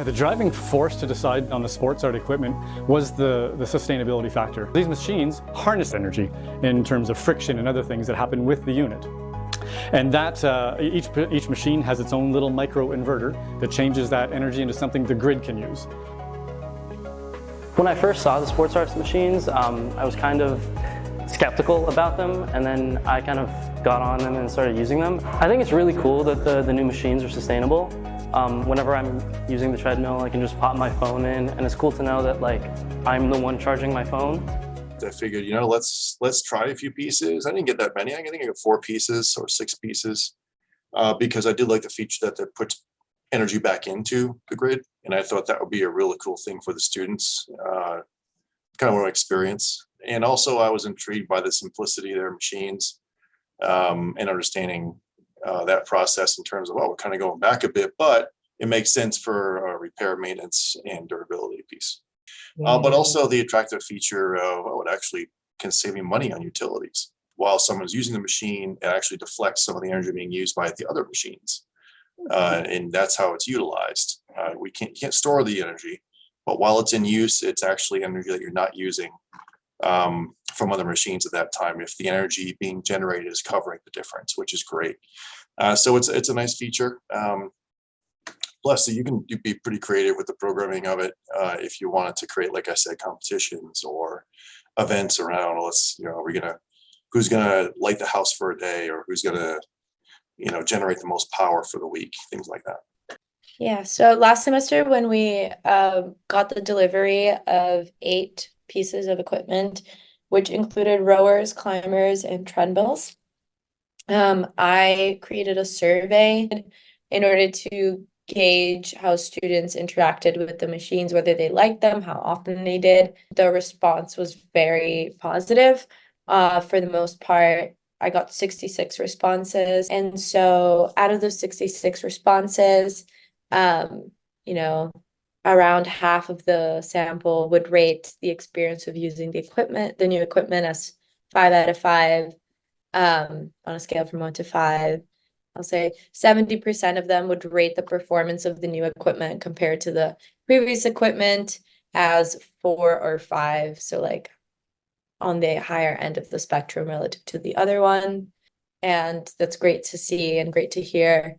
The driving force to decide on the SportsArt equipment was the sustainability factor. These machines harness energy in terms of friction and other things that happen with the unit. And that each machine has its own little micro inverter that changes that energy into something the grid can use. When I first saw the SportsArt machines, I was kind of skeptical about them, and then I kind of got on them and started using them. I think it's really cool that the new machines are sustainable. Whenever I'm using the treadmill, I can just pop my phone in, and it's cool to know that I'm the one charging my phone. I figured, let's try a few pieces. I didn't get that many. I think I got 4 pieces or 6 pieces because I did like the feature that puts energy back into the grid, and I thought that would be a really cool thing for the students. Kind of want to experience. And also I was intrigued by the simplicity of their machines and understanding that process in terms of, we're kind of going back a bit, but it makes sense for repair, maintenance, and durability piece. But also the attractive feature of, it actually can save me money on utilities. While someone's using the machine, it actually deflects some of the energy being used by the other machines. And that's how it's utilized. You can't store the energy, but while it's in use, it's actually energy that you're not using from other machines at that time, if the energy being generated is covering the difference, which is great. So it's a nice feature. Plus, you can be pretty creative with the programming of it if you wanted to create, like I said, competitions or events around. Who's gonna light the house for a day, or who's gonna generate the most power for the week, things like that. Yeah, so last semester when we got the delivery of 8 pieces of equipment, which included rowers, climbers, and treadmills, I created a survey in order to gauge how students interacted with the machines, whether they liked them, how often they did. The response was very positive. For the most part, I got 66 responses. And so out of those 66 responses, around half of the sample would rate the experience of using the new equipment as 5 out of 5 on a scale from 1 to 5. I'll say 70% of them would rate the performance of the new equipment compared to the previous equipment as 4 or 5. So on the higher end of the spectrum relative to the other one. And that's great to see and great to hear.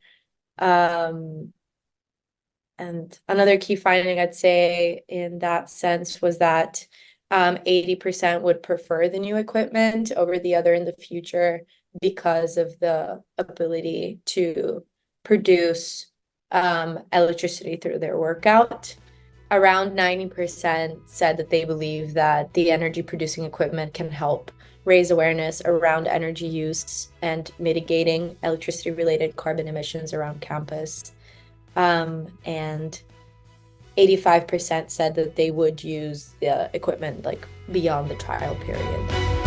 And another key finding I'd say in that sense was that 80% would prefer the new equipment over the other in the future because of the ability to produce electricity through their workout. Around 90% said that they believe that the energy producing equipment can help raise awareness around energy use and mitigating electricity related carbon emissions around campus. And 85% said that they would use the equipment beyond the trial period.